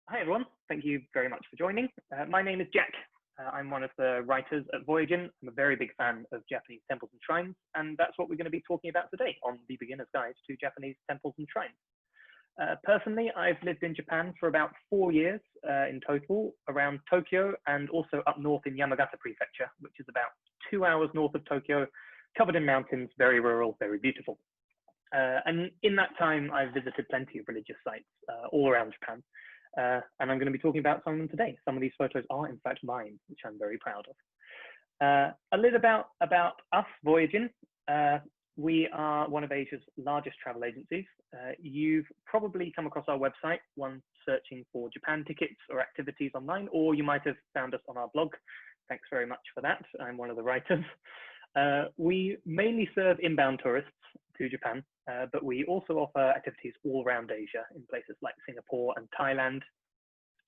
Hi everyone, thank you very much for joining. My name is Jack. I'm one of the writers at Voyagin. I'm a very big fan of Japanese temples and shrines, and that's what we're going to be talking about today on the Beginner's Guide to Japanese Temples and Shrines. Personally, I've lived in Japan for about 4 years in total, around Tokyo and also up north in Yamagata Prefecture, which is about 2 hours north of Tokyo, covered in mountains, very rural, very beautiful. And in that time, I've visited plenty of religious sites all around Japan. And I'm going to be talking about some of them today. Some of these photos are in fact mine, which I'm very proud of. A little about us, Voyagin. We are one of Asia's largest travel agencies. You've probably come across our website, one searching for Japan tickets or activities online, or you might have found us on our blog. Thanks very much for that. I'm one of the writers. We mainly serve inbound tourists to Japan, but we also offer activities all around Asia in places like Singapore and Thailand,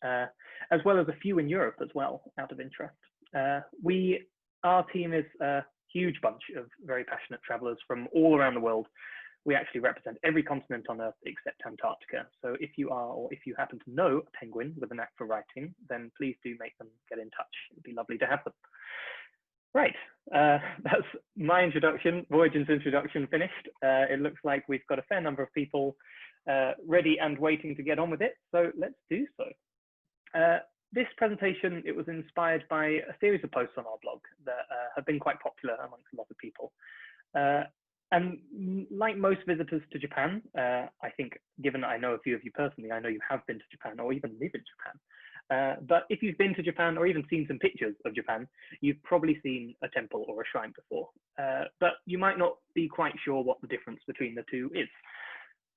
as well as a few in Europe as well, out of interest. Our team is a huge bunch of very passionate travelers from all around the world. We actually represent every continent on Earth except Antarctica. So if you are, or if you happen to know a penguin with a knack for writing, then please do make them get in touch. It'd be lovely to have them. Right, that's my introduction, Voyagin's introduction finished. It looks like we've got a fair number of people ready and waiting to get on with it, so let's do so. This presentation, it was inspired by a series of posts on our blog that have been quite popular amongst a lot of people. And like most visitors to Japan, I think, given that I know a few of you personally, I know you have been to Japan or even live in Japan. But if you've been to Japan or even seen some pictures of Japan, you've probably seen a temple or a shrine before, but you might not be quite sure what the difference between the two is.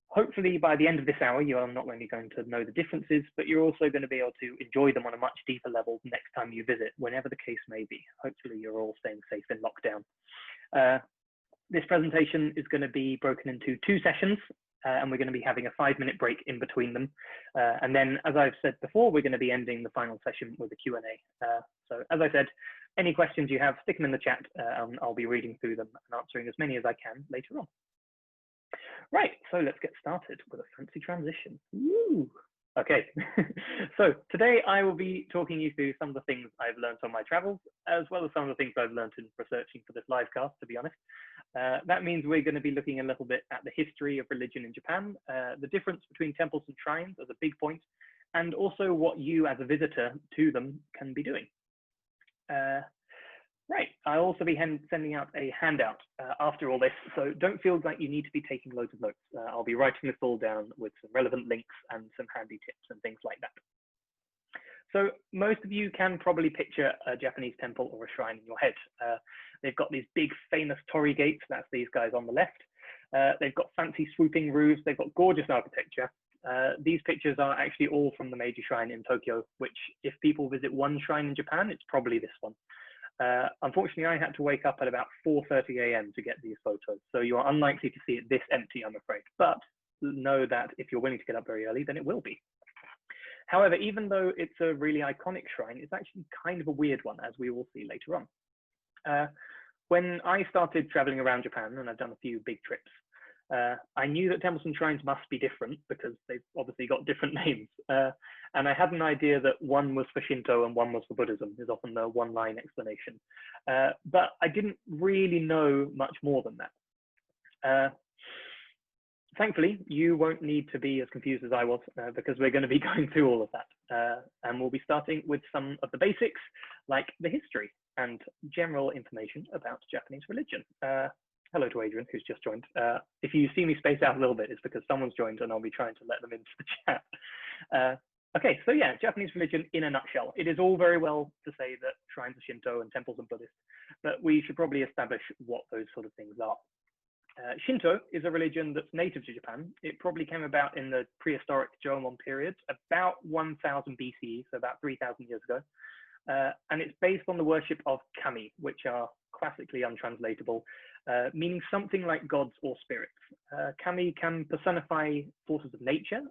Hopefully by the end of this hour, you are not only going to know the differences, but you're also going to be able to enjoy them on a much deeper level next time you visit, whenever the case may be. Hopefully you're all staying safe in lockdown. This presentation is going to be broken into 2 sessions. And we're going to be having a 5-minute break in between them. And then, as I've said before, we're going to be ending the final session with a Q&A. So as I said, any questions you have, stick them in the chat, and I'll be reading through them and answering as many as I can later on. Right, so let's get started with a fancy transition. Woo! Okay, so today I will be talking you through some of the things I've learned on my travels, as well as some of the things I've learned in researching for this live cast, to be honest. That means we're going to be looking a little bit at the history of religion in Japan, the difference between temples and shrines as a big point, and also what you as a visitor to them can be doing. Right, I'll also be sending out a handout after all this, so don't feel like you need to be taking loads of notes. I'll be writing this all down with some relevant links and some handy tips and things like that. So most of you can probably picture a Japanese temple or a shrine in your head. They've got these big famous torii gates, that's these guys on the left. They've got fancy swooping roofs, they've got gorgeous architecture. These pictures are actually all from the major shrine in Tokyo, which if people visit one shrine in Japan, it's probably this one. Unfortunately, I had to wake up at about 4:30 a.m. to get these photos, so you are unlikely to see it this empty, I'm afraid. But know that if you're willing to get up very early, then it will be. However, even though it's a really iconic shrine, it's actually kind of a weird one, as we will see later on. When I started traveling around Japan, and I've done a few big trips, I knew that temples and shrines must be different because they've obviously got different names. And I had an idea that one was for Shinto and one was for Buddhism, is often the one-line explanation. But I didn't really know much more than that. Thankfully, you won't need to be as confused as I was because we're going to be going through all of that. And we'll be starting with some of the basics, like the history and general information about Japanese religion. Hello to Adrian, who's just joined. If you see me space out a little bit, it's because someone's joined and I'll be trying to let them into the chat. Okay, so yeah, Japanese religion in a nutshell. It is all very well to say that shrines are Shinto and temples are Buddhist, but we should probably establish what those sort of things are. Shinto is a religion that's native to Japan. It probably came about in the prehistoric Jomon period, about 1000 BCE, so about 3000 years ago. And it's based on the worship of kami, which are classically untranslatable, meaning something like gods or spirits. Kami can personify forces of nature.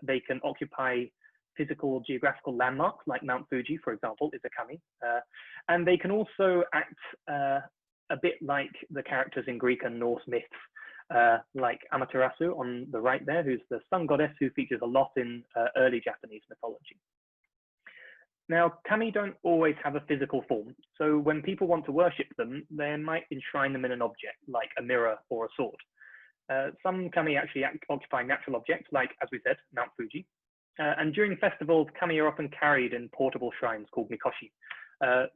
They can occupy physical geographical landmarks like Mount Fuji, for example, is a kami. And they can also act a bit like the characters in Greek and Norse myths like Amaterasu on the right there, who's the sun goddess who features a lot in early Japanese mythology. Now, kami don't always have a physical form, so when people want to worship them, they might enshrine them in an object, like a mirror or a sword. Some kami actually occupy natural objects, like, as we said, Mount Fuji. And during festivals, kami are often carried in portable shrines called mikoshi.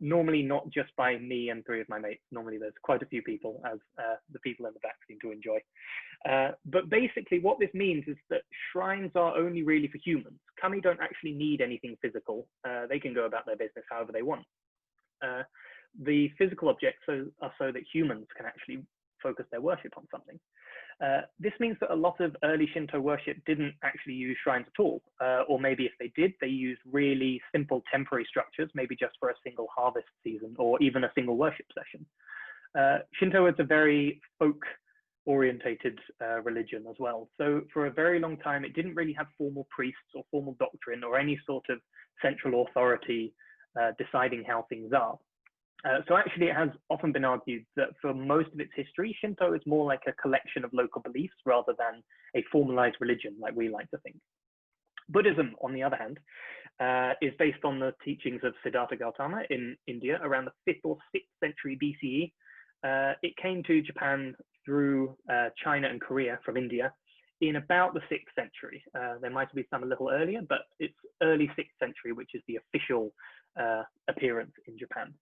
Normally not just by me and 3 of my mates. Normally there's quite a few people, as the people in the back seem to enjoy. But basically what this means is that shrines are only really for humans. Kami don't actually need anything physical. They can go about their business however they want. The physical objects are so that humans can actually focus their worship on something. This means that a lot of early Shinto worship didn't actually use shrines at all, or maybe if they did, they used really simple temporary structures, maybe just for a single harvest season or even a single worship session. Shinto is a very folk-orientated religion as well. So for a very long time, it didn't really have formal priests or formal doctrine or any sort of central authority deciding how things are. So actually, it has often been argued that for most of its history, Shinto is more like a collection of local beliefs rather than a formalized religion like we like to think. Buddhism, on the other hand, is based on the teachings of Siddhartha Gautama in India around the 5th or 6th century BCE. It came to Japan through China and Korea from India in about the 6th century. There might be some a little earlier, but it's early 6th century, which is the official appearance in Japan.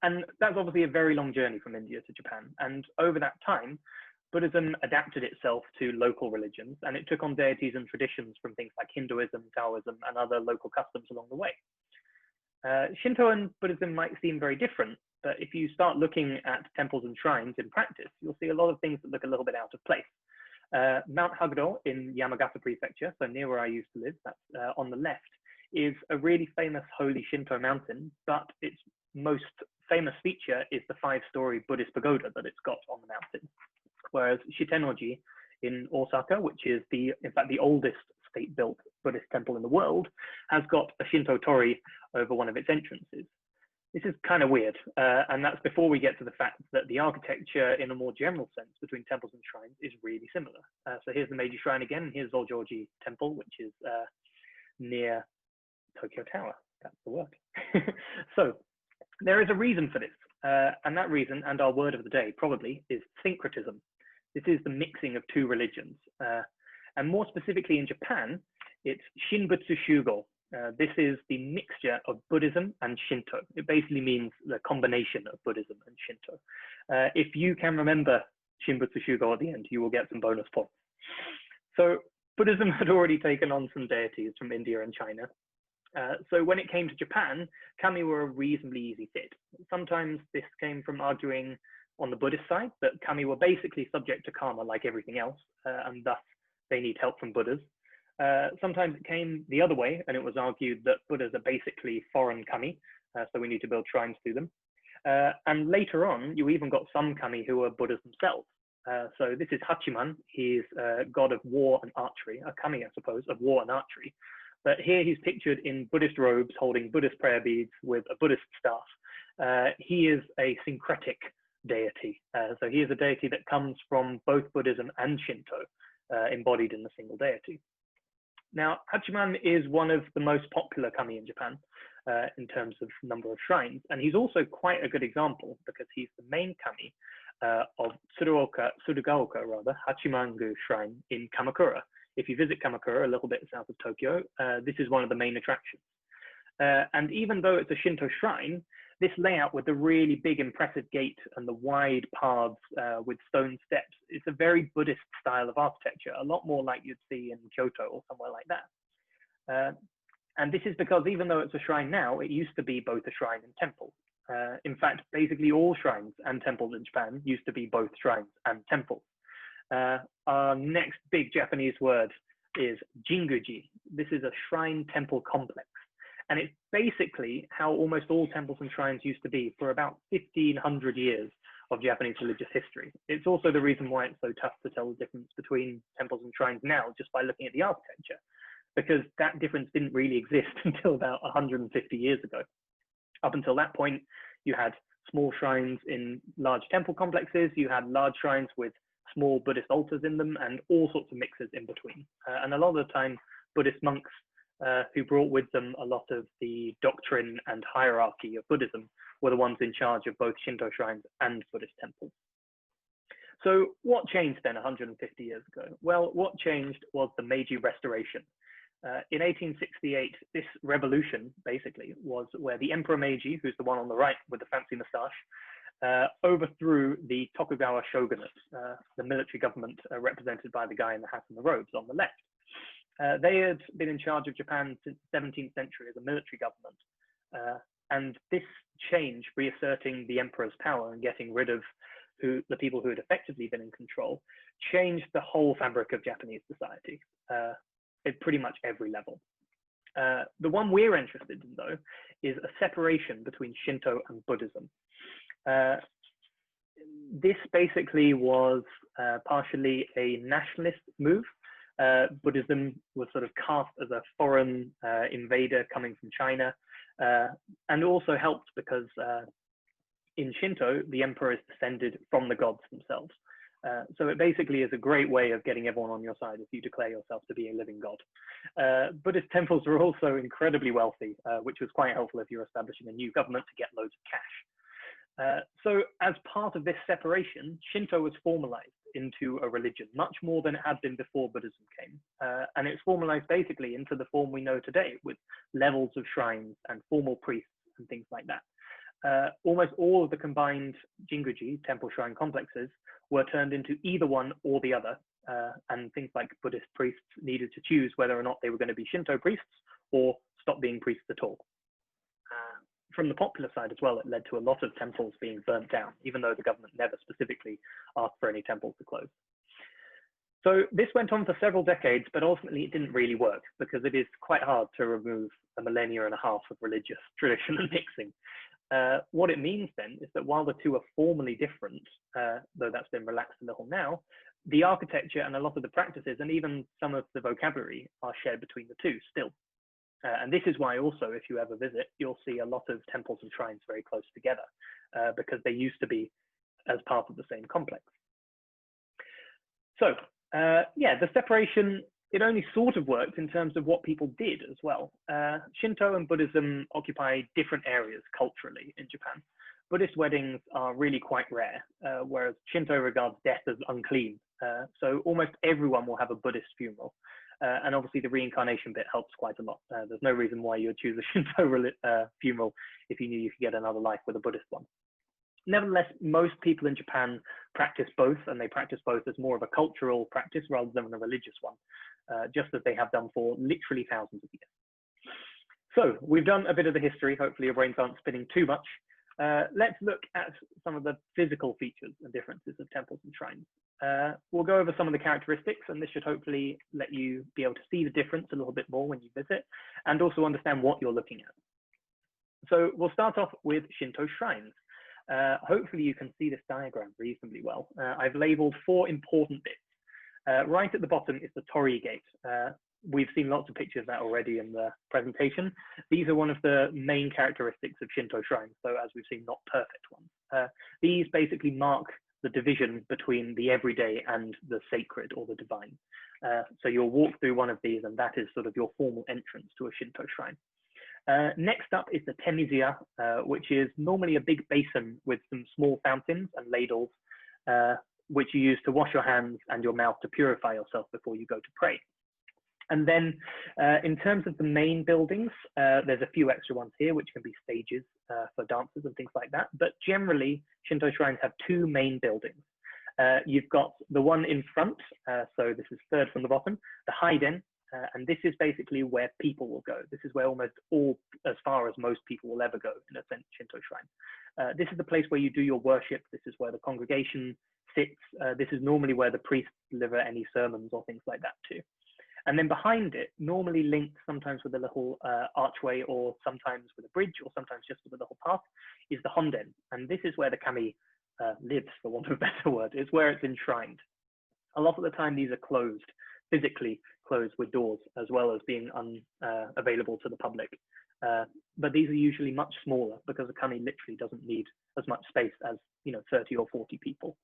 And that's obviously a very long journey from India to Japan. And over that time, Buddhism adapted itself to local religions, and it took on deities and traditions from things like Hinduism, Taoism, and other local customs along the way. Shinto and Buddhism might seem very different, but if you start looking at temples and shrines in practice, you'll see a lot of things that look a little bit out of place. Mount Haguro in Yamagata Prefecture, so near where I used to live, that's on the left, is a really famous holy Shinto mountain, but its most famous feature is the 5-story Buddhist pagoda that it's got on the mountain. Whereas Shitenoji in Osaka, which is in fact the oldest state-built Buddhist temple in the world, has got a Shinto torii over one of its entrances. This is kind of weird, and that's before we get to the fact that the architecture in a more general sense between temples and shrines is really similar. So here's the Meiji Shrine again, and here's Zojoji Temple, which is near Tokyo Tower. That's the word. So there is a reason for this, and that reason, and our word of the day probably, is syncretism. This is the mixing of 2 religions, and more specifically in Japan, it's Shinbutsu Shugo. This is the mixture of Buddhism and Shinto. It basically means the combination of Buddhism and Shinto. If you can remember Shinbutsu Shugo at the end, you will get some bonus points. So Buddhism had already taken on some deities from India and China. So when it came to Japan, kami were a reasonably easy fit. Sometimes this came from arguing on the Buddhist side that kami were basically subject to karma like everything else, and thus they need help from Buddhas. Sometimes it came the other way, and it was argued that Buddhas are basically foreign kami, so we need to build shrines to them. And later on, you even got some kami who are Buddhas themselves. So this is Hachiman. He's a god of war and archery, a kami, I suppose, of war and archery. But here he's pictured in Buddhist robes holding Buddhist prayer beads with a Buddhist staff. He is a syncretic deity. So he is a deity that comes from both Buddhism and Shinto, embodied in the single deity. Now, Hachiman is one of the most popular kami in Japan in terms of number of shrines. And he's also quite a good example because he's the main kami of Tsurugaoka Hachimangu Shrine in Kamakura. If you visit Kamakura, a little bit south of Tokyo, this is one of the main attractions. And even though it's a Shinto shrine, this layout with the really big impressive gate and the wide paths with stone steps, it's a very Buddhist style of architecture, a lot more like you'd see in Kyoto or somewhere like that. And this is because even though it's a shrine now, it used to be both a shrine and temple. In fact, basically all shrines and temples in Japan used to be both shrines and temples. Our next big Japanese word is jinguji. This is a shrine temple complex. And it's basically how almost all temples and shrines used to be for about 1,500 years of Japanese religious history. It's also the reason why it's so tough to tell the difference between temples and shrines now just by looking at the architecture, because that difference didn't really exist until about 150 years ago. Up until that point, you had small shrines in large temple complexes, you had large shrines with small Buddhist altars in them, and all sorts of mixes in between. And a lot of the time, Buddhist monks who brought with them a lot of the doctrine and hierarchy of Buddhism were the ones in charge of both Shinto shrines and Buddhist temples. So what changed then 150 years ago? Well, what changed was the Meiji Restoration. In 1868, this revolution basically was where the Emperor Meiji, who's the one on the right with the fancy moustache, overthrew the Tokugawa shogunate, the military government represented by the guy in the hat and the robes on the left. They had been in charge of Japan since the 17th century as a military government. And this change, reasserting the emperor's power and getting rid of the people who had effectively been in control, changed the whole fabric of Japanese society at pretty much every level. The one we're interested in, though, is a separation between Shinto and Buddhism. This basically was partially a nationalist move. Buddhism was sort of cast as a foreign invader coming from China, and also helped because in Shinto, the emperor is descended from the gods themselves. So it basically is a great way of getting everyone on your side if you declare yourself to be a living god. Buddhist temples were also incredibly wealthy, which was quite helpful if you're establishing a new government to get loads of cash. So as part of this separation, Shinto was formalized into a religion, much more than it had been before Buddhism came. And it's formalized basically into the form we know today, with levels of shrines and formal priests and things like that. Almost all of the combined Jinguji, temple shrine complexes, were turned into either one or the other. And things like Buddhist priests needed to choose whether or not they were going to be Shinto priests or stop being priests at all. From the popular side as well, it led to a lot of temples being burnt down, even though the government never specifically asked for any temples to close. So this went on for several decades, but ultimately it didn't really work because it is quite hard to remove a millennia and a half of religious tradition and mixing. What it means then is that while the two are formally different, though that's been relaxed a little now, the architecture and a lot of the practices and even some of the vocabulary are shared between the two still. And this is why also, if you ever visit, you'll see a lot of temples and shrines very close together because they used to be as part of the same complex. So yeah, the separation, it only sort of worked in terms of what people did as well. Shinto and Buddhism occupy different areas culturally in Japan. Buddhist weddings are really quite rare, whereas Shinto regards death as unclean. So almost everyone will have a Buddhist funeral. And obviously the reincarnation bit helps quite a lot. There's no reason why you would choose a Shinto funeral if you knew you could get another life with a Buddhist one. Nevertheless, most people in Japan practice both, and they practice both as more of a cultural practice rather than a religious one, just as they have done for literally thousands of years. So we've done a bit of the history. Hopefully your brains aren't spinning too much. Let's look at some of the physical features and differences of temples and shrines. We'll go over some of the characteristics, and this should hopefully let you be able to see the difference a little bit more when you visit, and also understand what you're looking at. So we'll start off with Shinto shrines. Hopefully you can see this diagram reasonably well. I've labeled 4 important bits. Right at the bottom is the torii gate. We've seen lots of pictures of that already in the presentation. These are one of the main characteristics of Shinto shrines, so as we've seen, not perfect ones. These basically mark the division between the everyday and the sacred or the divine. So you'll walk through one of these, and that is sort of your formal entrance to a Shinto shrine. Next up is the temizuya, which is normally a big basin with some small fountains and ladles, which you use to wash your hands and your mouth to purify yourself before you go to pray. And then in terms of the main buildings, there's a few extra ones here, which can be stages for dancers and things like that. But generally, Shinto shrines have 2 main buildings. You've got the one in front, so this is third from the bottom, the Haiden, and this is basically where people will go. This is where almost all, as far as most people will ever go in a Shinto shrine. This is the place where you do your worship. This is where the congregation sits. This is normally where the priests deliver any sermons or things like that too. And then behind it, normally linked sometimes with a little archway or sometimes with a bridge or sometimes just with a little path, is the honden. And this is where the kami lives, for want of a better word. It's where it's enshrined. A lot of the time these are closed, physically closed with doors, as well as being unavailable to the public. But these are usually much smaller because the kami literally doesn't need as much space as 30 or 40 people.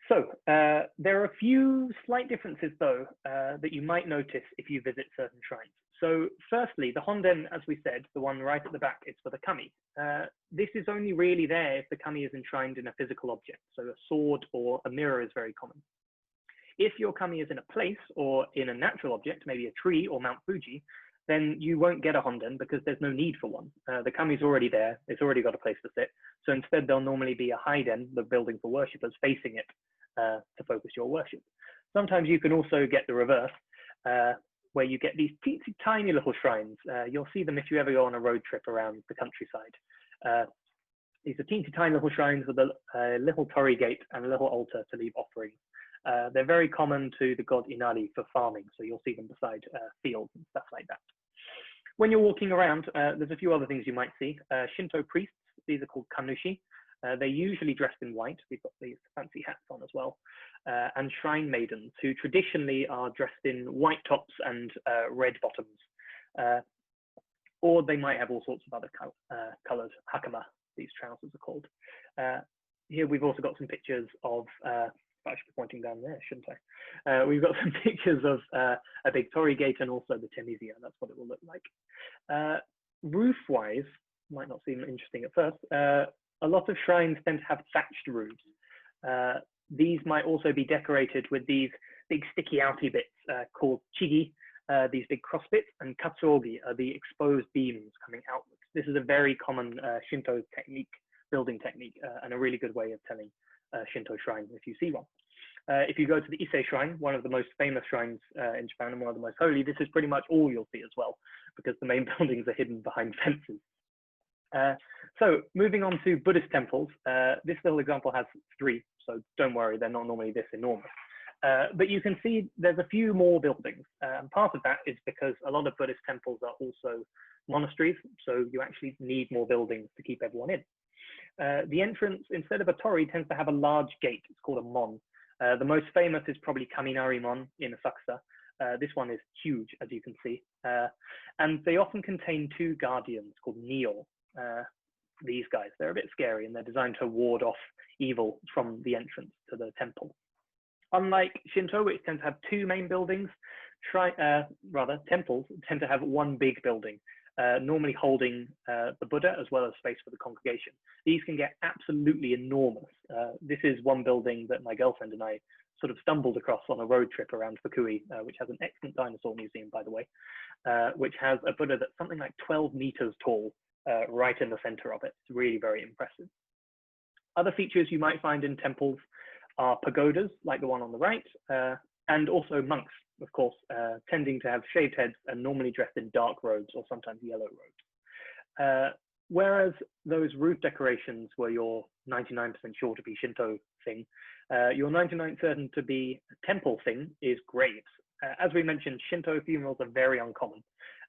So there are a few slight differences, though, that you might notice if you visit certain shrines. So firstly, the Honden, as we said, the one right at the back, is for the kami. This is only really there if the kami is enshrined in a physical object. So a sword or a mirror is very common. If your kami is in a place or in a natural object, maybe a tree or Mount Fuji, then you won't get a Honden because there's no need for one. The kami's already there, it's already got a place to sit. So instead, there'll normally be a Haiden, the building for worshippers, facing it to focus your worship. Sometimes you can also get the reverse, where you get these teensy tiny little shrines. You'll see them if you ever go on a road trip around the countryside. These are teensy tiny little shrines with a little torii gate and a little altar to leave offerings. They're very common to the god Inari for farming, so you'll see them beside fields and stuff like that. When you're walking around, there's a few other things you might see. Shinto priests, these are called kanushi. They're usually dressed in white. We've got these fancy hats on as well. And shrine maidens, who traditionally are dressed in white tops and red bottoms. Or they might have all sorts of other colors. Hakama, these trousers are called. Here we've also got some pictures of, I should be pointing down there, shouldn't I? We've got some pictures of a big torii gate and also the temisia. That's what it will look like. Roof-wise, might not seem interesting at first. A lot of shrines tend to have thatched roofs. These might also be decorated with these big sticky outy bits called chigi, these big cross bits, and katsuogi are the exposed beams coming outwards. This is a very common Shinto technique, building technique, and a really good way of telling Shinto shrine if you see one. If you go to the Ise shrine, one of the most famous shrines in Japan and one of the most holy, this is pretty much all you'll see as well, because the main buildings are hidden behind fences. So moving on to Buddhist temples, this little example has 3, so don't worry, they're not normally this enormous. But you can see there's a few more buildings. And part of that is because a lot of Buddhist temples are also monasteries, so you actually need more buildings to keep everyone in. The entrance, instead of a torii, tends to have a large gate. It's called a mon. The most famous is probably Kaminari Mon in Asakusa. This one is huge, as you can see. And they often contain 2 guardians called Nio. These guys, they're a bit scary and they're designed to ward off evil from the entrance to the temple. Unlike Shinto, which tends to have 2 main buildings, temples tend to have 1 big building, normally holding the Buddha as well as space for the congregation. These can get absolutely enormous. This is one building that my girlfriend and I sort of stumbled across on a road trip around Fukui, which has an excellent dinosaur museum, by the way, which has a Buddha that's something like 12 meters tall, right in the center of it. It's really very impressive. Other features you might find in temples are pagodas, like the one on the right, and also monks, of course, tending to have shaved heads and normally dressed in dark robes or sometimes yellow robes. Whereas those roof decorations were your 99% sure to be Shinto thing, your 99% certain to be temple thing is graves. As we mentioned, Shinto funerals are very uncommon.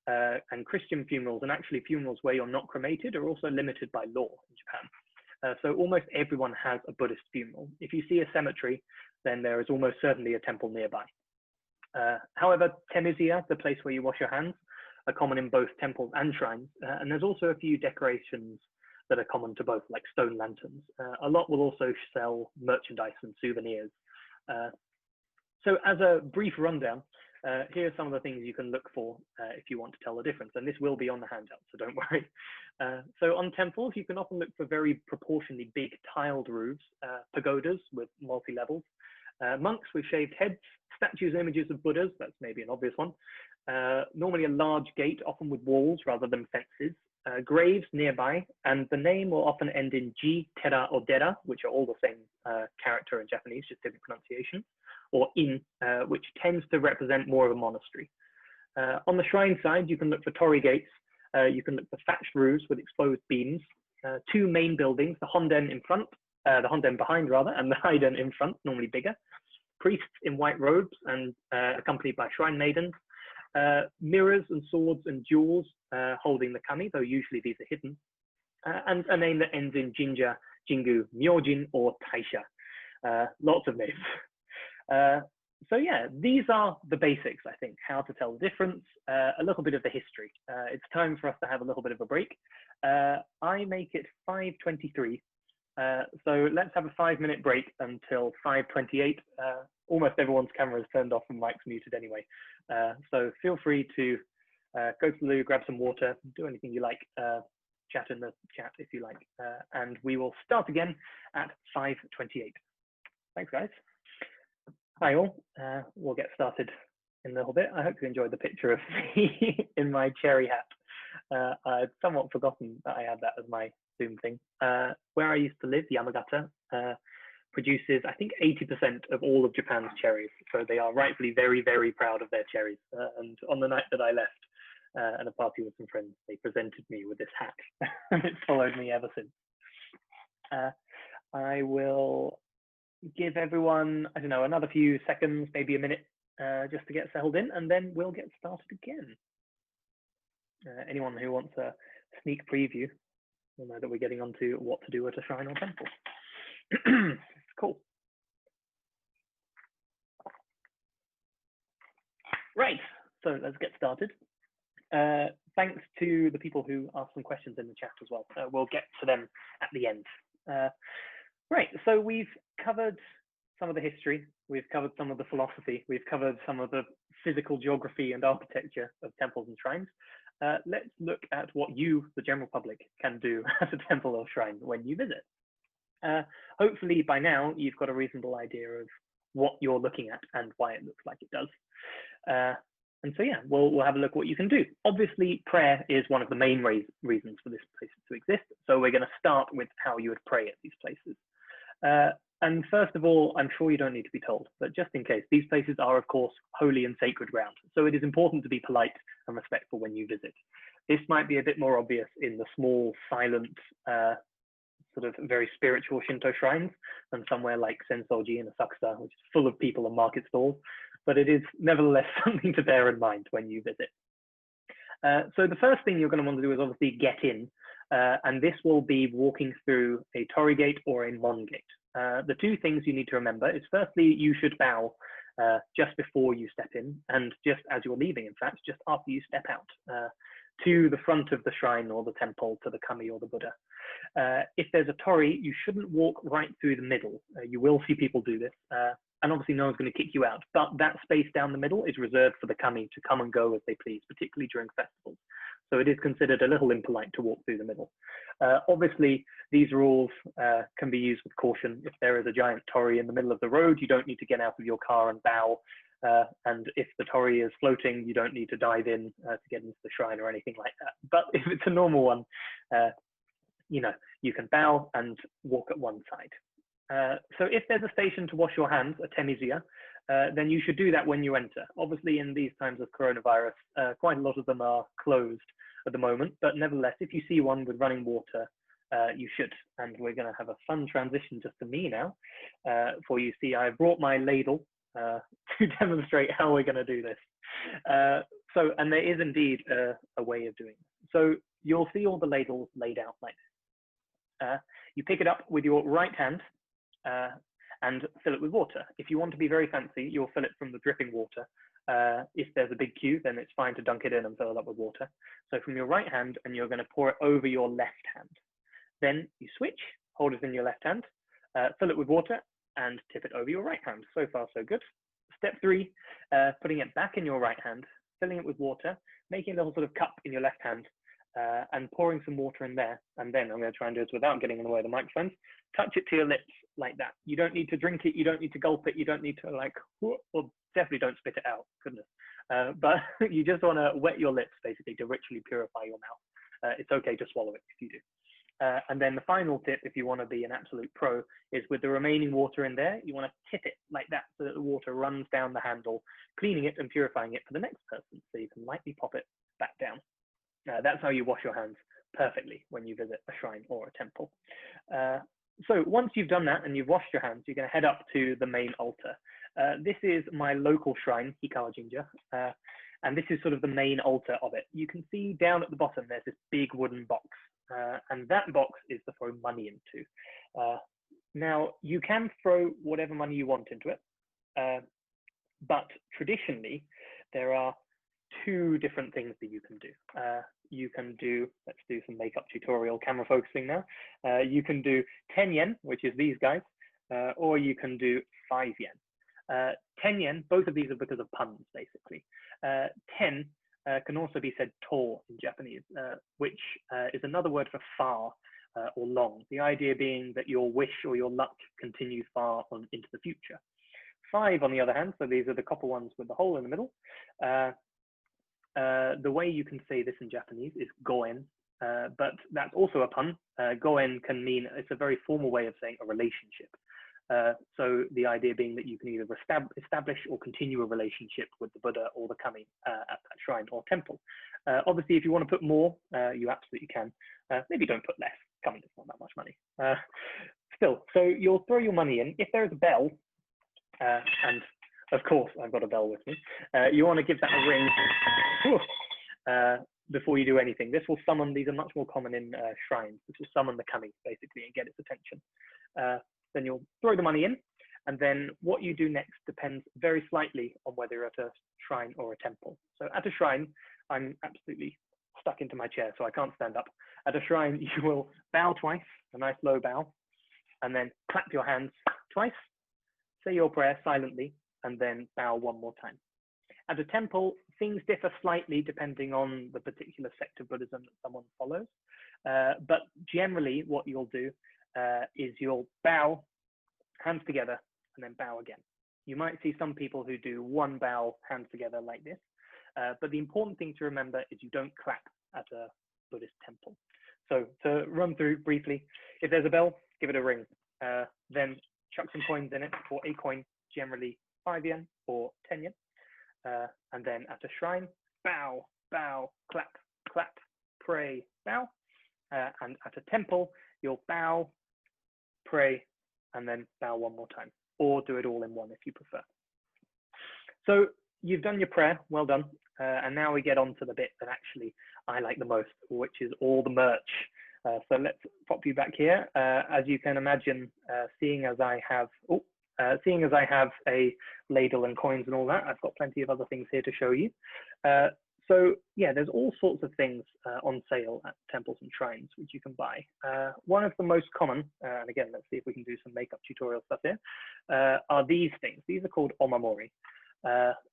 And Christian funerals, and actually funerals where you're not cremated, are also limited by law in Japan. So almost everyone has a Buddhist funeral. If you see a cemetery, then there is almost certainly a temple nearby. However, temisia, the place where you wash your hands, are common in both temples and shrines. And there's also a few decorations that are common to both, like stone lanterns. A lot will also sell merchandise and souvenirs. So as a brief rundown, here are some of the things you can look for if you want to tell the difference, and this will be on the handout, so don't worry. So on temples, you can often look for very proportionally big tiled roofs, pagodas with multi-levels, monks with shaved heads, statues and images of Buddhas, that's maybe an obvious one, normally a large gate, often with walls rather than fences, graves nearby, and the name will often end in ji, tera, or dera, which are all the same character in Japanese, just different pronunciation, or in, which tends to represent more of a monastery. On the shrine side, you can look for torii gates, you can look for thatched roofs with exposed beams, 2 main buildings, the honden in front, the honden behind rather, and the haiden in front, normally bigger, priests in white robes and accompanied by shrine maidens, mirrors and swords and jewels holding the kami, though usually these are hidden, and a name that ends in jinja, jingu, myojin, or taisha. Lots of names. So yeah, these are the basics, I think, how to tell the difference, a little bit of the history. It's time for us to have a little bit of a break. I make it 5:23, So let's have a 5-minute break until 5:28. Almost everyone's camera is turned off and mics muted anyway. So feel free to go to the loo, grab some water, do anything you like, chat in the chat if you like, and we will start again at 5:28. Thanks, guys. Hi all. We'll get started in a little bit. I hope you enjoyed the picture of me in my cherry hat. I'd somewhat forgotten that I had that as my Zoom thing. Where I used to live, Yamagata, produces, I think, 80% of all of Japan's cherries. So they are rightfully very, very proud of their cherries. And on the night that I left at a party with some friends, they presented me with this hat. And it's followed me ever since. I will give everyone, I don't know, another few seconds, maybe a minute, just to get settled in, and then we'll get started again. Anyone who wants a sneak preview will know that we're getting onto what to do at a shrine or temple. Cool. Right, so let's get started. Thanks to the people who asked some questions in the chat as well. We'll get to them at the end. Right, so we've covered some of the history, we've covered some of the philosophy, we've covered some of the physical geography and architecture of temples and shrines. Let's look at what you, the general public, can do at a temple or shrine when you visit. Hopefully by now you've got a reasonable idea of what you're looking at and why it looks like it does. And so yeah, we'll have a look at what you can do. Obviously, prayer is one of the main reasons for this place to exist. So we're going to start with how you would pray at these places. And first of all, I'm sure you don't need to be told, but just in case, these places are, of course, holy and sacred ground. So it is important to be polite and respectful when you visit. This might be a bit more obvious in the small, silent, sort of very spiritual Shinto shrines than somewhere like Sensoji in Asakusa, which is full of people and market stalls. But it is nevertheless something to bear in mind when you visit. So the first thing you're going to want to do is obviously get in, and this will be walking through a torii gate or a mon gate. The two things you need to remember is firstly, you should bow just before you step in, and just as you're leaving, in fact, just after you step out to the front of the shrine or the temple, to the kami or the Buddha. If there's a torii, you shouldn't walk right through the middle. You will see people do this, and obviously no one's going to kick you out, but that space down the middle is reserved for the kami to come and go as they please, particularly during festivals. So it is considered a little impolite to walk through the middle. Obviously, these rules can be used with caution. If there is a giant torii in the middle of the road, you don't need to get out of your car and bow. And if the torii is floating, you don't need to dive in to get into the shrine or anything like that. But if it's a normal one, you know, you can bow and walk at one side. So if there's a station to wash your hands, a temizuya, then you should do that when you enter. Obviously, in these times of coronavirus, quite a lot of them are closed at the moment, but nevertheless, if you see one with running water, you should. And we're going to have a fun transition just to me now. For you see, I brought my ladle to demonstrate how we're going to do this. And there is indeed a way of doing it. So you'll see all the ladles laid out like this. You pick it up with your right hand and fill it with water. If you want to be very fancy, you'll fill it from the dripping water. If there's a big queue, then it's fine to dunk it in and fill it up with water. So from your right hand, and you're going to pour it over your left hand. Then you switch, hold it in your left hand, fill it with water, and tip it over your right hand. So far, so good. Step 3, putting it back in your right hand, filling it with water, making a little sort of cup in your left hand, and pouring some water in there. And then I'm going to try and do this without getting in the way of the microphones. Touch it to your lips like that. You don't need to drink it. You don't need to gulp it. You don't need to like, well, definitely don't spit it out. Goodness. But you just want to wet your lips basically to ritually purify your mouth. It's okay to swallow it if you do. And then the final tip, if you want to be an absolute pro, is with the remaining water in there, you want to tip it like that so that the water runs down the handle, cleaning it and purifying it for the next person. So you can lightly pop it back down. That's how you wash your hands perfectly when you visit a shrine or a temple. So once you've done that and you've washed your hands, you're going to head up to the main altar. This is my local shrine, Hikawa Jinja, and this is sort of the main altar of it. You can see down at the bottom, there's this big wooden box, and that box is to throw money into. Now, you can throw whatever money you want into it, but traditionally, there are two different things that you can do. You can do, let's do some makeup tutorial camera focusing now. You can do 10 yen, which is these guys, or you can do 5 yen. 10 yen, both of these are because of puns, basically. 10 can also be said to in Japanese, which is another word for far or long. The idea being that your wish or your luck continues far on into the future. 5, on the other hand, so these are the copper ones with the hole in the middle. The way you can say this in Japanese is goen, but that's also a pun. Goen can mean, it's a very formal way of saying a relationship. So the idea being that you can either establish or continue a relationship with the Buddha or the kami at that shrine or temple. Obviously, if you want to put more, you absolutely can. Maybe don't put less. Kami is not that much money. Still, so you'll throw your money in. If there's a bell, and of course I've got a bell with me, you want to give that a ring before you do anything. This will summon, these are much more common in shrines. This will summon the kami basically and get its attention. Then you'll throw the money in, and then what you do next depends very slightly on whether you're at a shrine or a temple. So at a shrine, I'm absolutely stuck into my chair, so I can't stand up. At a shrine, you will bow twice, a nice low bow, and then clap your hands twice, say your prayer silently, and then bow one more time. At a temple, things differ slightly depending on the particular sect of Buddhism that someone follows. But generally, what you'll do is you'll bow, hands together, and then bow again. You might see some people who do one bow, hands together like this. But the important thing to remember is you don't clap at a Buddhist temple. So to run through briefly, if there's a bell, give it a ring. Then chuck some coins in it, for a coin, generally 5 yen or 10 yen. And then at a shrine, bow, bow, clap, clap, pray, bow. And at a temple, you'll bow, pray, and then bow one more time, or do it all in one if you prefer. So you've done your prayer, well done. And now we get on to the bit that actually I like the most, which is all the merch. So let's pop you back here. As you can imagine, seeing as I have a ladle and coins and all that, I've got plenty of other things here to show you. So yeah, there's all sorts of things on sale at temples and shrines which you can buy. One of the most common, and again, let's see if we can do some makeup tutorial stuff here, are these things. These are called omamori.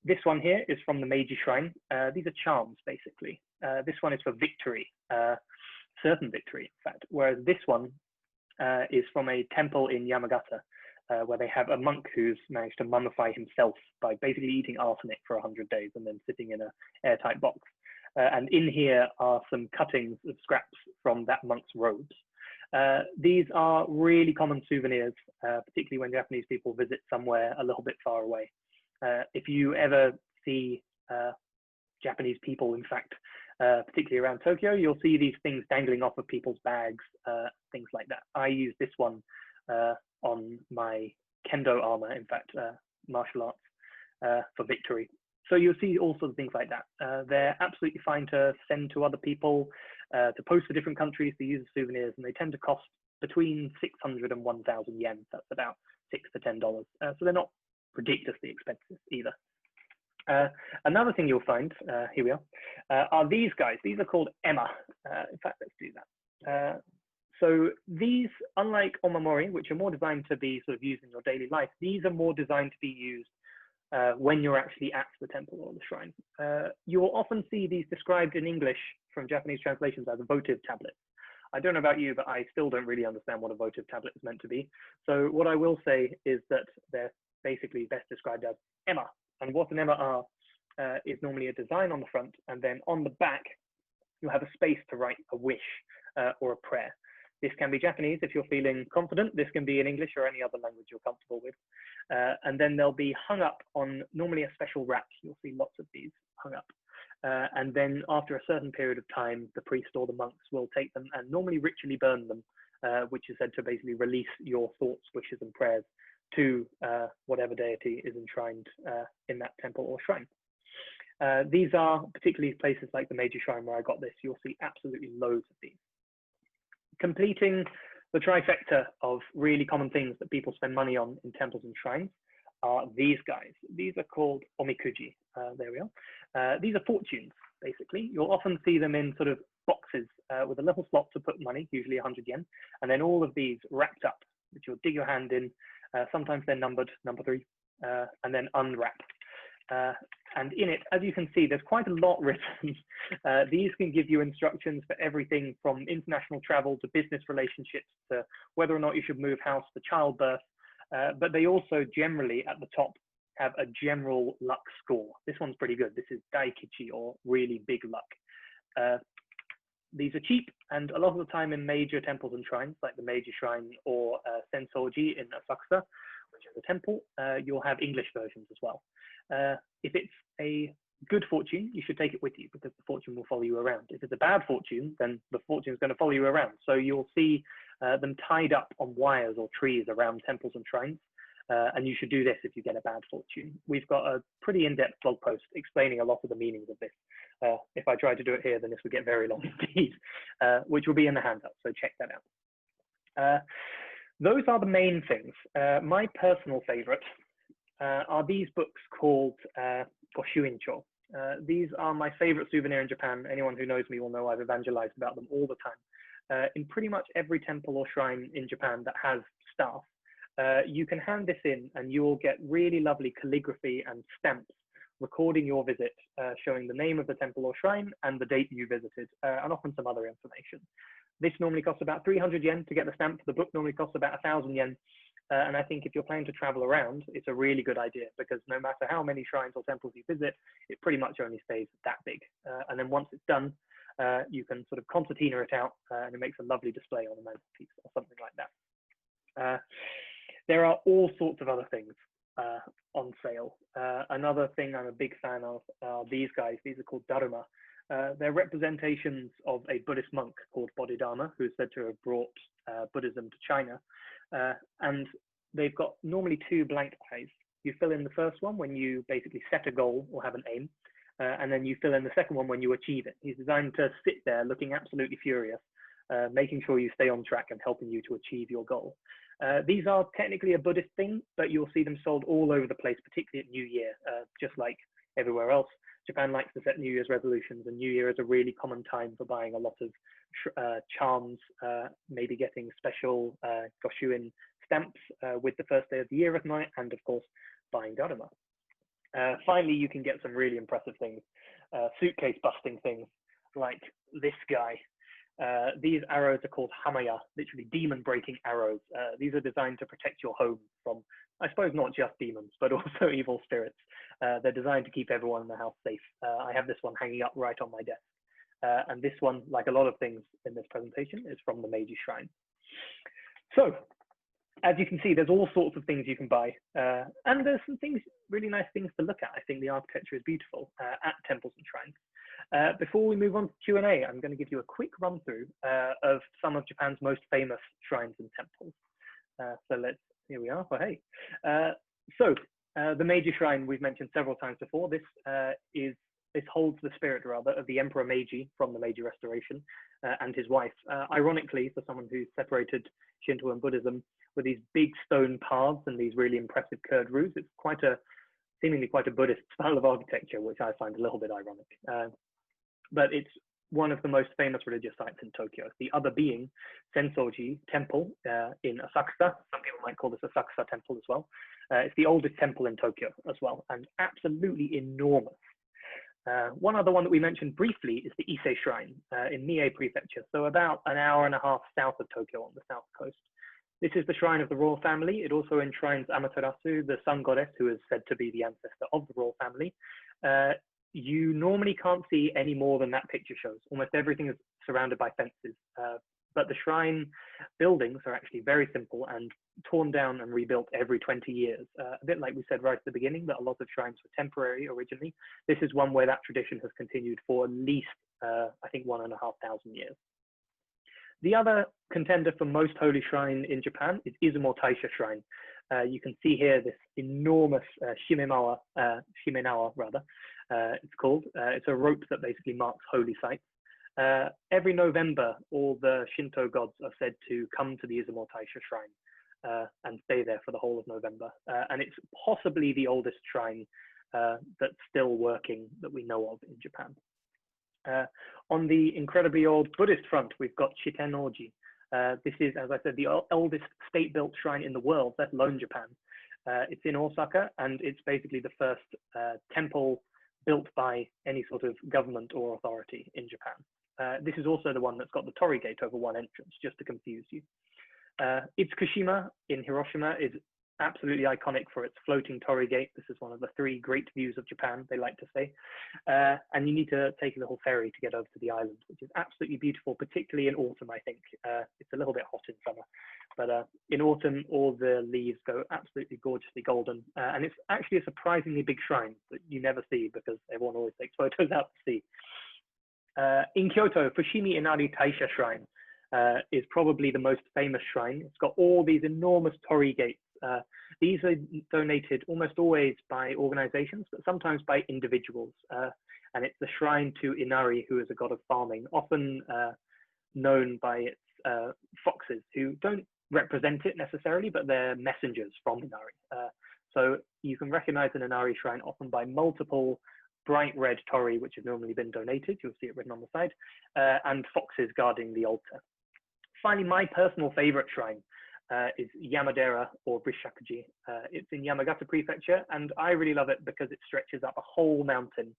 This one here is from the Meiji Shrine. These are charms, basically. This one is for victory, certain victory, in fact, whereas this one is from a temple in Yamagata, where they have a monk who's managed to mummify himself by basically eating arsenic for 100 days and then sitting in an airtight box. And in here are some cuttings of scraps from that monk's robes. These are really common souvenirs, particularly when Japanese people visit somewhere a little bit far away. If you ever see Japanese people, in fact, particularly around Tokyo, you'll see these things dangling off of people's bags, things like that. I use this one on my kendo armor, in fact, martial arts, for victory. So you'll see all sorts of things like that. They're absolutely fine to send to other people, to post for different countries, to use as souvenirs, and they tend to cost between 600 and 1,000 yen. That's about $6 to $10. So they're not ridiculously expensive either. Another thing you'll find, here we are these guys. These are called ema. In fact, let's do that. So these, unlike omamori, which are more designed to be sort of used in your daily life, these are more designed to be used when you're actually at the temple or the shrine. You will often see these described in English from Japanese translations as votive tablets. I don't know about you, but I still don't really understand what a votive tablet is meant to be. So what I will say is that they're basically best described as ema. And what an ema are is normally a design on the front, and then on the back, you have a space to write a wish or a prayer. This can be Japanese if you're feeling confident. This can be in English or any other language you're comfortable with. And then they'll be hung up on normally a special rack. You'll see lots of these hung up. And then after a certain period of time, the priest or the monks will take them and normally ritually burn them, which is said to basically release your thoughts, wishes, and prayers to whatever deity is enshrined in that temple or shrine. These are particularly places like the Meiji Shrine where I got this. You'll see absolutely loads of these. Completing the trifecta of really common things that people spend money on in temples and shrines are these guys. These are called omikuji. There we are. These are fortunes, basically. You'll often see them in sort of boxes with a little slot to put money, usually 100 yen, and then all of these wrapped up, which you'll dig your hand in. Sometimes they're numbered, number 3, and then unwrap. And in it, as you can see, there's quite a lot written. These can give you instructions for everything from international travel to business relationships to whether or not you should move house to childbirth. But they also generally at the top have a general luck score. This one's pretty good. This is daikichi, or really big luck. These are cheap, and a lot of the time in major temples and shrines, like the Meiji Shrine or Sensoji in Asakusa, which is a temple, you'll have English versions as well. If it's a good fortune, you should take it with you because the fortune will follow you around. If it's a bad fortune, then the fortune is going to follow you around. So you'll see them tied up on wires or trees around temples and shrines. And you should do this if you get a bad fortune. We've got a pretty in-depth blog post explaining a lot of the meanings of this. If I tried to do it here, then this would get very long indeed, which will be in the handout, so check that out. Those are the main things. My personal favorite are these books called Goshuincho. These are my favorite souvenir in Japan. Anyone who knows me will know I've evangelized about them all the time. In pretty much every temple or shrine in Japan that has staff, you can hand this in and you will get really lovely calligraphy and stamps recording your visit, showing the name of the temple or shrine and the date you visited, and often some other information. This normally costs about 300 yen to get the stamp. The book normally costs about 1,000 yen. And I think if you're planning to travel around, it's a really good idea because no matter how many shrines or temples you visit, it pretty much only stays that big. And then once it's done, you can sort of concertina it out and it makes a lovely display on the mantelpiece or something like that. There are all sorts of other things on sale. Another thing I'm a big fan of are these guys. These are called Dharma. They're representations of a Buddhist monk called Bodhidharma, who is said to have brought Buddhism to China. And they've got normally 2 blank eyes. You fill in the first one when you basically set a goal or have an aim, and then you fill in the second one when you achieve it. He's designed to sit there looking absolutely furious, making sure you stay on track and helping you to achieve your goal. These are technically a Buddhist thing, but you'll see them sold all over the place, particularly at New Year, just like everywhere else. Japan likes to set New Year's resolutions, and New Year is a really common time for buying a lot of charms, maybe getting special Goshuin stamps with the first day of the year at night, and of course, buying Dharma. Finally, you can get some really impressive things, suitcase busting things like this guy. These arrows are called hamaya, literally demon breaking arrows. These are designed to protect your home from, I suppose, not just demons, but also evil spirits. They're designed to keep everyone in the house safe. I have this one hanging up right on my desk. And this one, like a lot of things in this presentation, is from the Meiji Shrine. So, as you can see, there's all sorts of things you can buy. And there's some things, really nice things to look at. I think the architecture is beautiful at temples and shrines. Before we move on to Q&A, I'm going to give you a quick run through of some of Japan's most famous shrines and temples. So here we are. Oh, hey. The Meiji Shrine we've mentioned several times before. This holds the spirit, rather, of the Emperor Meiji from the Meiji Restoration and his wife. Ironically, for someone who separated Shinto and Buddhism with these big stone paths and these really impressive curved roofs, it's seemingly quite a Buddhist style of architecture, which I find a little bit ironic. But it's one of the most famous religious sites in Tokyo. The other being Sensoji Temple in Asakusa. Some people might call this Asakusa Temple as well. It's the oldest temple in Tokyo as well, and absolutely enormous. One other one that we mentioned briefly is the Ise Shrine in Mie Prefecture, so about an hour and a half south of Tokyo on the south coast. This is the shrine of the royal family. It also enshrines Amaterasu, the sun goddess, who is said to be the ancestor of the royal family. You normally can't see any more than that picture shows. Almost everything is surrounded by fences, but the shrine buildings are actually very simple and torn down and rebuilt every 20 years. A bit like we said right at the beginning, that a lot of shrines were temporary originally. This is one where that tradition has continued for at least, I think, 1,500 years. The other contender for most holy shrine in Japan is Izumo Taisha Shrine. You can see here this enormous shimenawa, it's called. It's a rope that basically marks holy sites. Every November, all the Shinto gods are said to come to the Izumo Taisha Shrine and stay there for the whole of November. And it's possibly the oldest shrine that's still working that we know of in Japan. On the incredibly old Buddhist front, we've got Shiten-oji. This is, as I said, the oldest state-built shrine in the world, let alone Japan. It's in Osaka, and it's basically the first temple built by any sort of government or authority in Japan. This is also the one that's got the torii gate over one entrance, just to confuse you. Itsukushima in Hiroshima is absolutely iconic for its floating torii gate. This is one of the 3 great views of Japan, they like to say. And you need to take a little ferry to get over to the island, which is absolutely beautiful, particularly in autumn, I think. It's a little bit hot in summer, but in autumn, all the leaves go absolutely gorgeously golden. And it's actually a surprisingly big shrine that you never see because everyone always takes photos out to sea. In Kyoto, Fushimi Inari Taisha Shrine is probably the most famous shrine. It's got all these enormous torii gates. These are donated almost always by organizations, but sometimes by individuals. And it's the shrine to Inari, who is a god of farming, often known by its foxes, who don't represent it necessarily, but they're messengers from Inari. So you can recognize an Inari shrine often by multiple bright red torii, which have normally been donated. You'll see it written on the side, and foxes guarding the altar. Finally, my personal favorite shrine is Yamadera or Rishakuji. It's in Yamagata Prefecture, and I really love it because it stretches up a whole mountain.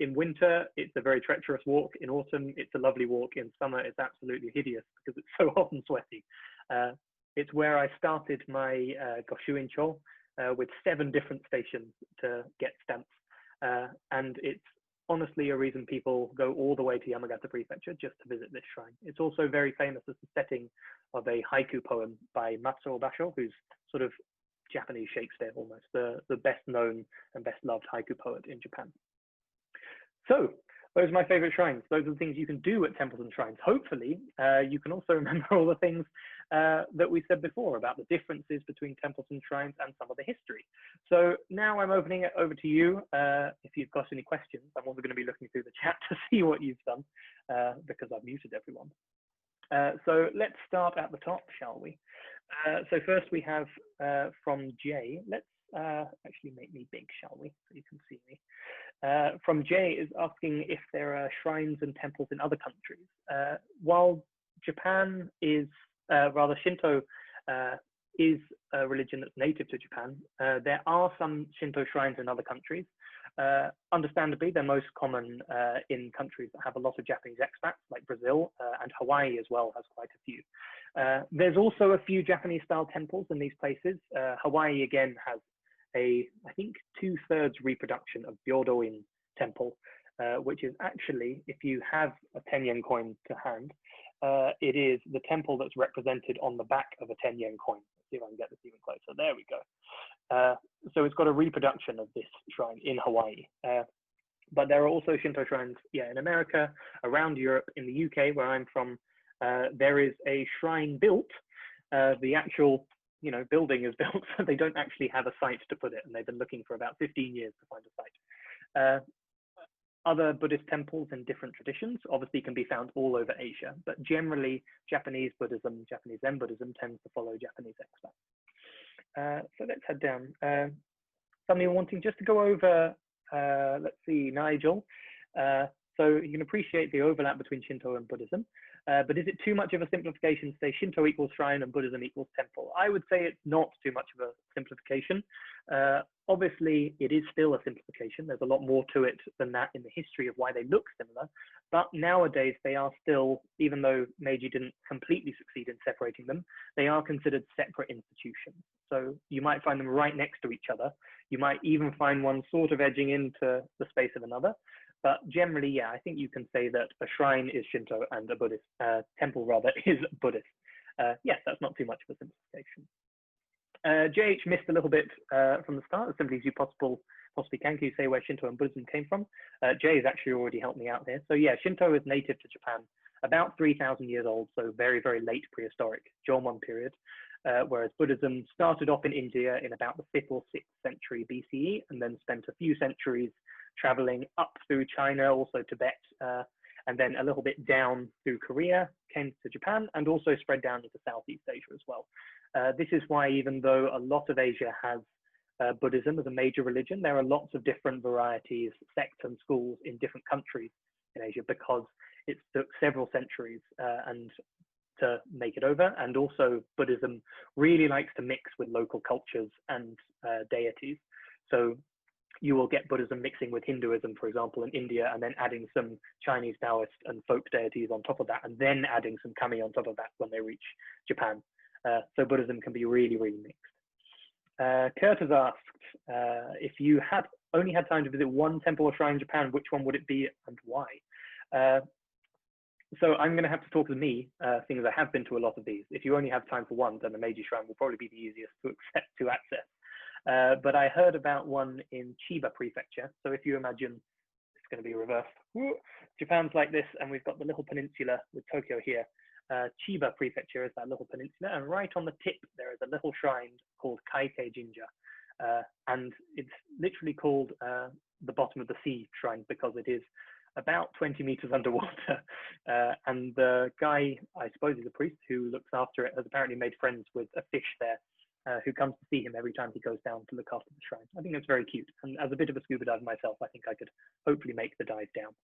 In winter, it's a very treacherous walk. In autumn, it's a lovely walk. In summer, it's absolutely hideous because it's so hot and sweaty. It's where I started my Goshuin-cho with 7 different stations to get stamps. And it's honestly a reason people go all the way to Yamagata Prefecture just to visit this shrine. It's also very famous as the setting of a haiku poem by Matsuo Basho, who's sort of Japanese Shakespeare almost, the best known and best loved haiku poet in Japan. So those are my favorite shrines. Those are the things you can do at temples and shrines. Hopefully, you can also remember all the things that we said before about the differences between temples and shrines and some of the history. So now I'm opening it over to you. If you've got any questions, I'm also going to be looking through the chat to see what you've done because I've muted everyone. So let's start at the top, shall we? So first we have from Jay. Let's actually make me big, shall we? So you can see me. From Jay is asking if there are shrines and temples in other countries. While Japan is, rather Shinto is a religion that's native to Japan, there are some Shinto shrines in other countries. Understandably, they're most common in countries that have a lot of Japanese expats, like Brazil, and Hawaii as well has quite a few. There's also a few Japanese-style temples in these places. Hawaii, again, has I think 2/3 reproduction of Byodo-in temple, which is actually, if you have a 10-yen coin to hand, it is the temple that's represented on the back of a 10-yen coin. Let's see if I can get this even closer. There we go. So it's got a reproduction of this shrine in Hawaii. But there are also Shinto shrines, in America, around Europe, in the UK, where I'm from. There is a shrine built. The actual building is built, so they don't actually have a site to put it, and they've been looking for about 15 years to find a site. Other Buddhist temples in different traditions obviously can be found all over Asia, but generally Japanese Buddhism, Japanese Zen Buddhism tends to follow Japanese expats. So let's head down. Somebody wanting just to go over, let's see, Nigel. So you can appreciate the overlap between Shinto and Buddhism, but is it too much of a simplification to say Shinto equals shrine and Buddhism equals temple? I would say it's not too much of a simplification. Obviously, it is still a simplification. There's a lot more to it than that in the history of why they look similar, but nowadays they are still, even though Meiji didn't completely succeed in separating them, they are considered separate institutions. So you might find them right next to each other. You might even find one sort of edging into the space of another. But generally, I think you can say that a shrine is Shinto and a Buddhist temple, rather, is Buddhist. Yes, that's not too much of a simplification. JH missed a little bit from the start, as simply as you possibly can. Can you say where Shinto and Buddhism came from? Jay has actually already helped me out here. So yeah, Shinto is native to Japan, about 3,000 years old, so very, very late prehistoric Jomon period. Whereas Buddhism started off in India in about the 5th or 6th century BCE, and then spent a few centuries traveling up through China, also Tibet, and then a little bit down through Korea, came to Japan, and also spread down into Southeast Asia as well. This is why, even though a lot of Asia has Buddhism as a major religion, there are lots of different varieties, sects and schools in different countries in Asia, because it took several centuries and to make it over. And also Buddhism really likes to mix with local cultures and deities. So you will get Buddhism mixing with Hinduism, for example, in India, and then adding some Chinese Taoist and folk deities on top of that, and then adding some kami on top of that when they reach Japan. So Buddhism can be really, really mixed. Kurt has asked, if you had only had time to visit one temple or shrine in Japan, which one would it be and why? So I'm going to have to talk to me, seeing as I have been to a lot of these. If you only have time for one, then the Meiji Shrine will probably be the easiest to access. But I heard about one in Chiba Prefecture. So if you imagine, it's going to be reversed. Japan's like this, and we've got the little peninsula with Tokyo here. Chiba Prefecture is that little peninsula, and right on the tip there is a little shrine called Kaikei Jinja, and it's literally called the bottom of the sea shrine because it is about 20 meters underwater. And the guy, I suppose he's a priest who looks after it, has apparently made friends with a fish there who comes to see him every time he goes down to look after the shrine. I think it's very cute. And as a bit of a scuba diver myself, I think I could hopefully make the dive down.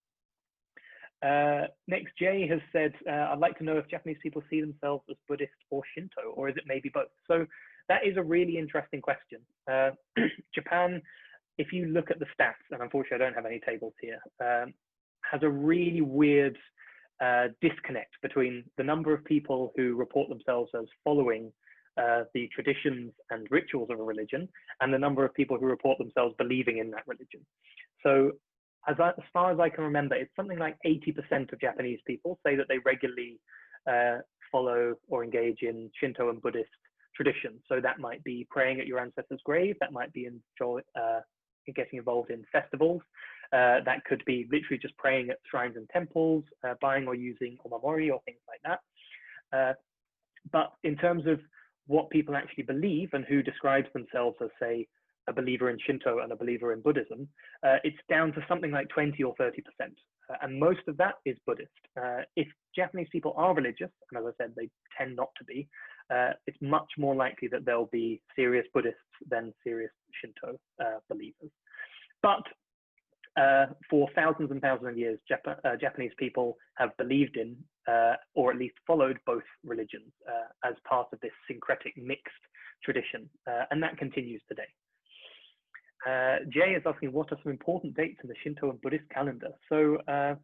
Next, Jay has said, I'd like to know if Japanese people see themselves as Buddhist or Shinto, or is it maybe both? So that is a really interesting question. Japan, if you look at the stats, and unfortunately I don't have any tables here, has a really weird disconnect between the number of people who report themselves as following the traditions and rituals of a religion and the number of people who report themselves believing in that religion. So as far as I can remember, it's something like 80% of Japanese people say that they regularly follow or engage in Shinto and Buddhist traditions. So that might be praying at your ancestor's grave, that might be getting involved in festivals, that could be literally just praying at shrines and temples, buying or using omamori or things like that. But in terms of what people actually believe and who describes themselves as, say, a believer in Shinto and a believer in Buddhism, it's down to something like 20 or 30%. And most of that is Buddhist. If Japanese people are religious, and as I said, they tend not to be, it's much more likely that they'll be serious Buddhists than serious Shinto believers. But for thousands and thousands of years, Japanese people have believed in, or at least followed, both religions as part of this syncretic mixed tradition, and that continues today. Jay is asking, what are some important dates in the Shinto and Buddhist calendar? So I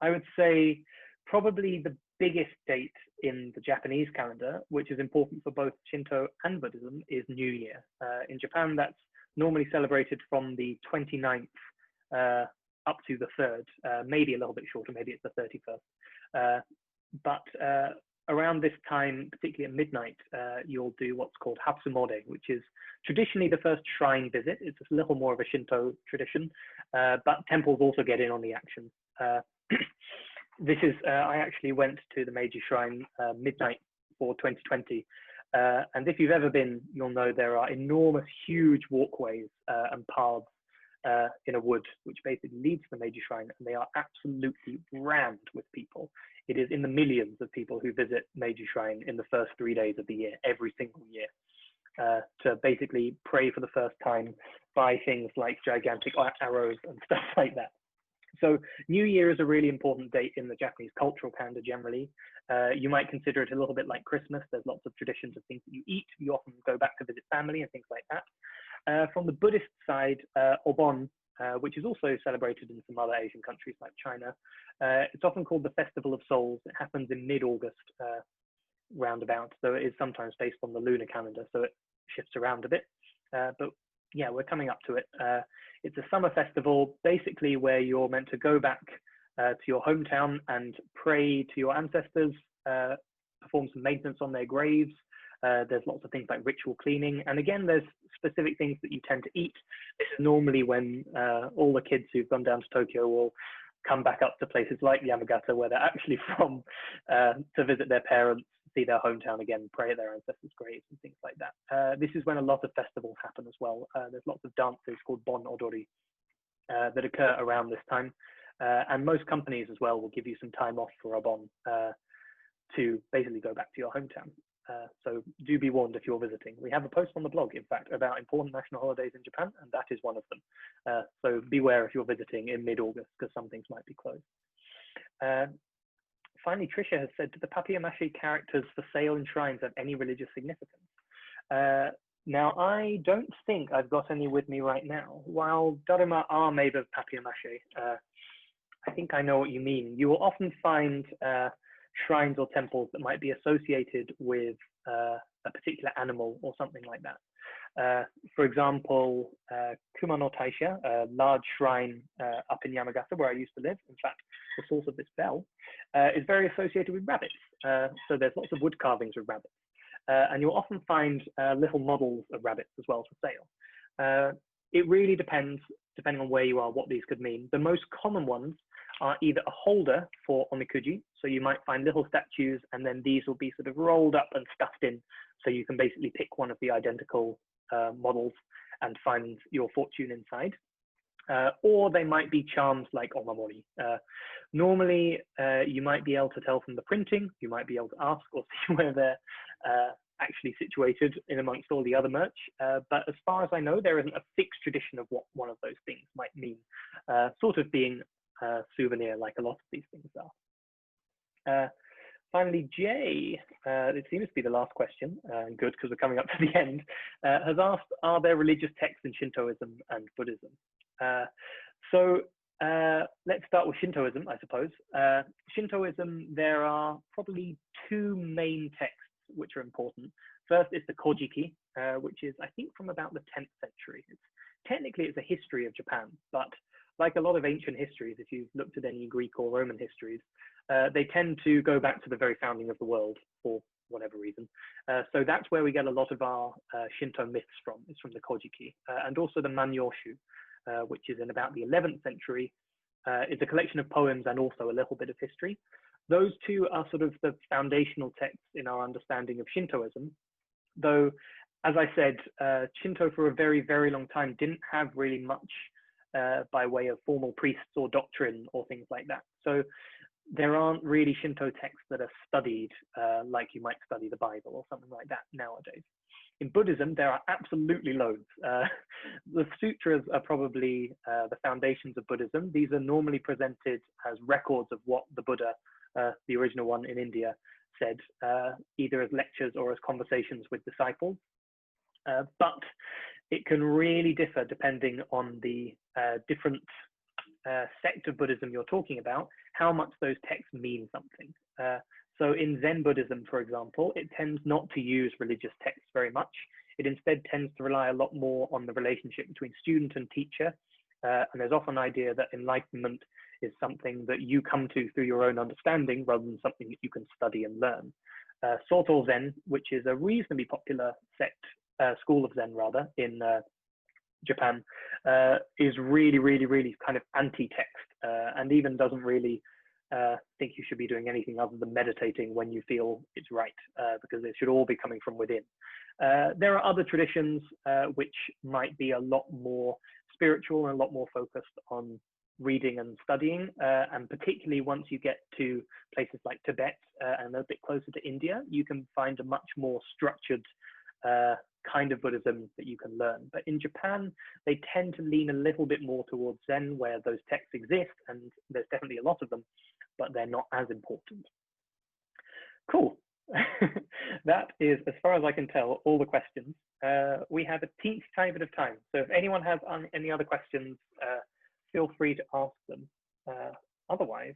would say probably the biggest date in the Japanese calendar, which is important for both Shinto and Buddhism, is New Year. In Japan, that's normally celebrated from the 29th up to the 3rd, maybe a little bit shorter, maybe it's the 31st. But around this time, particularly at midnight, you'll do what's called Hatsumode, which is traditionally the first shrine visit. It's a little more of a Shinto tradition, but temples also get in on the action. This is, I actually went to the Meiji Shrine midnight for 2020. And if you've ever been, you'll know there are enormous, huge walkways and paths in a wood, which basically leads to the Meiji Shrine, and they are absolutely rammed with people. It is in the millions of people who visit Meiji Shrine in the first 3 days of the year, every single year, to basically pray for the first time, buy things like gigantic arrows and stuff like that. So New Year is a really important date in the Japanese cultural calendar generally. You might consider it a little bit like Christmas. There's lots of traditions of things that you eat. You often go back to visit family and things like that. From the Buddhist side, Obon, which is also celebrated in some other Asian countries like China, it's often called the Festival of Souls. It happens in mid-August roundabout, so it is sometimes based on the lunar calendar, so it shifts around a bit. But yeah, we're coming up to it. It's a summer festival, basically where you're meant to go back to your hometown and pray to your ancestors, perform some maintenance on their graves. There's lots of things like ritual cleaning. And again, there's specific things that you tend to eat. This is normally when all the kids who've gone down to Tokyo will come back up to places like Yamagata, where they're actually from, to visit their parents, see their hometown again, pray at their ancestors' graves and things like that. This is when a lot of festivals happen as well. There's lots of dances called Bon Odori that occur around this time. And most companies as well will give you some time off for a Bon to basically go back to your hometown. So do be warned if you're visiting. We have a post on the blog, in fact, about important national holidays in Japan, and that is one of them. So beware if you're visiting in mid-August, because some things might be closed. Finally, Tricia has said, do the papier-mâché characters for sale in shrines have any religious significance? Now, I don't think I've got any with me right now. While daruma are made of papier-mâché, I think I know what you mean. You will often find shrines or temples that might be associated with a particular animal or something like that. For example, Kuma no Taisha, a large shrine up in Yamagata where I used to live, in fact, the source of this bell, is very associated with rabbits. So there's lots of wood carvings with rabbits. And you'll often find little models of rabbits as well for sale. It really depends, depending on where you are, what these could mean. The most common ones are either a holder for omikuji, so you might find little statues and then these will be sort of rolled up and stuffed in, so you can basically pick one of the identical models and find your fortune inside. Or they might be charms like omamori. Normally, you might be able to tell from the printing, you might be able to ask or see where they're actually situated in amongst all the other merch. But as far as I know, there isn't a fixed tradition of what one of those things might mean, sort of being a souvenir like a lot of these things are. Finally, Jay, it seems to be the last question, good because we're coming up to the end, has asked, are there religious texts in Shintoism and Buddhism? So let's start with Shintoism, I suppose. Shintoism, there are probably two main texts which are important. First is the Kojiki, which is, I think, from about the 10th century. Technically, it's a history of Japan, but like a lot of ancient histories, if you've looked at any Greek or Roman histories, they tend to go back to the very founding of the world for whatever reason. So that's where we get a lot of our Shinto myths from. It's from the Kojiki, and also the Manyoshu, which is in about the 11th century. It's a collection of poems and also a little bit of history. Those two are sort of the foundational texts in our understanding of Shintoism, though, as I said, Shinto for a very, very long time didn't have really much by way of formal priests or doctrine or things like that. So there aren't really Shinto texts that are studied like you might study the Bible or something like that nowadays. In Buddhism, there are absolutely loads. The sutras are probably the foundations of Buddhism. These are normally presented as records of what the Buddha, the original one in India, said, either as lectures or as conversations with disciples. But it can really differ depending on the different sect of Buddhism you're talking about, how much those texts mean something. So in Zen Buddhism, for example, it tends not to use religious texts very much. It instead tends to rely a lot more on the relationship between student and teacher. And there's often an idea that enlightenment is something that you come to through your own understanding rather than something that you can study and learn. Soto Zen, which is a reasonably popular sect, school of Zen rather, in Japan, is really, really, really kind of anti-text and even doesn't really think you should be doing anything other than meditating when you feel it's right, because it should all be coming from within. There are other traditions which might be a lot more spiritual and a lot more focused on reading and studying, and particularly once you get to places like Tibet and a bit closer to India, you can find a much more structured kind of Buddhism that you can learn. But in Japan, they tend to lean a little bit more towards Zen, where those texts exist, and there's definitely a lot of them, but they're not as important. Cool. That is, as far as I can tell, all the questions. We have a teeny tiny bit of time, so if anyone has any other questions, feel free to ask them. Otherwise,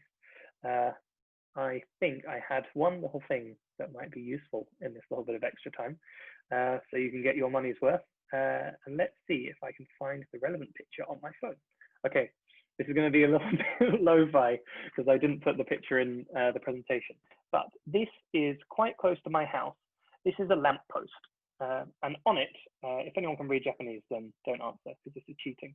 I think I had one little thing that might be useful in this little bit of extra time, so you can get your money's worth. And let's see if I can find the relevant picture on my phone. Okay, this is going to be a little bit lo-fi because I didn't put the picture in the presentation, but this is quite close to my house. This is a lamppost, and on it, if anyone can read Japanese, then don't answer because this is cheating.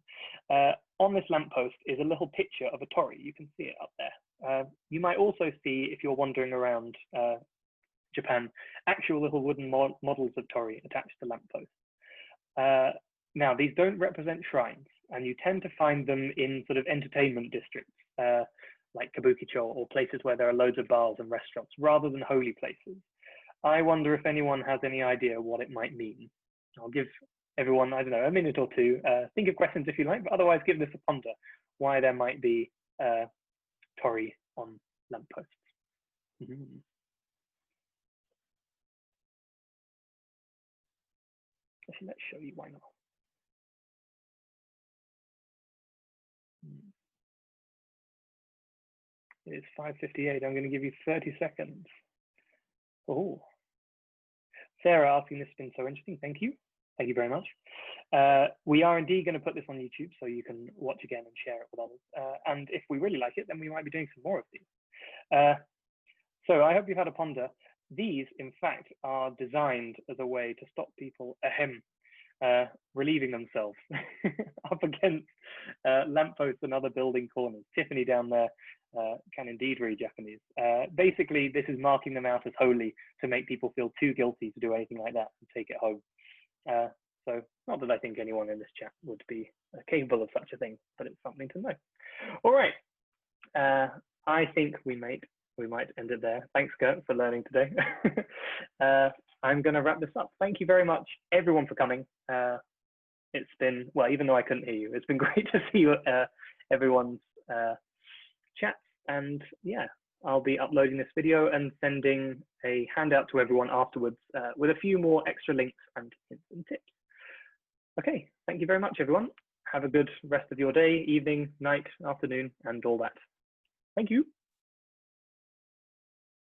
On this lamppost is a little picture of a torii. You can see it up there. You might also see, if you're wandering around Japan, actual little wooden models of torii attached to lampposts. Now, these don't represent shrines, and you tend to find them in sort of entertainment districts, like Kabukicho, or places where there are loads of bars and restaurants, rather than holy places. I wonder if anyone has any idea what it might mean. I'll give everyone, I don't know, a minute or two. Think of questions if you like, but otherwise give this a ponder, why there might be Tory on lampposts. Mm-hmm. Actually, let's show you why not. It is 5:58. I'm going to give you 30 seconds. Oh, Sarah asking this has been so interesting. Thank you. Thank you very much. We are indeed going to put this on YouTube so you can watch again and share it with others. And if we really like it, then we might be doing some more of these. So I hope you've had a ponder. These, in fact, are designed as a way to stop people relieving themselves up against lampposts and other building corners. Tiffany down there can indeed read Japanese. Basically, this is marking them out as holy to make people feel too guilty to do anything like that and take it home. So not that I think anyone in this chat would be capable of such a thing, but it's something to know. All right. I think we might end it there. Thanks, Gert, for learning today. I'm going to wrap this up. Thank you very much, everyone, for coming. It's been, well, even though I couldn't hear you, it's been great to see everyone's chats. And yeah, I'll be uploading this video and sending a handout to everyone afterwards with a few more extra links and hints and tips. Okay, thank you very much, everyone. Have a good rest of your day, evening, night, afternoon, and all that. Thank you.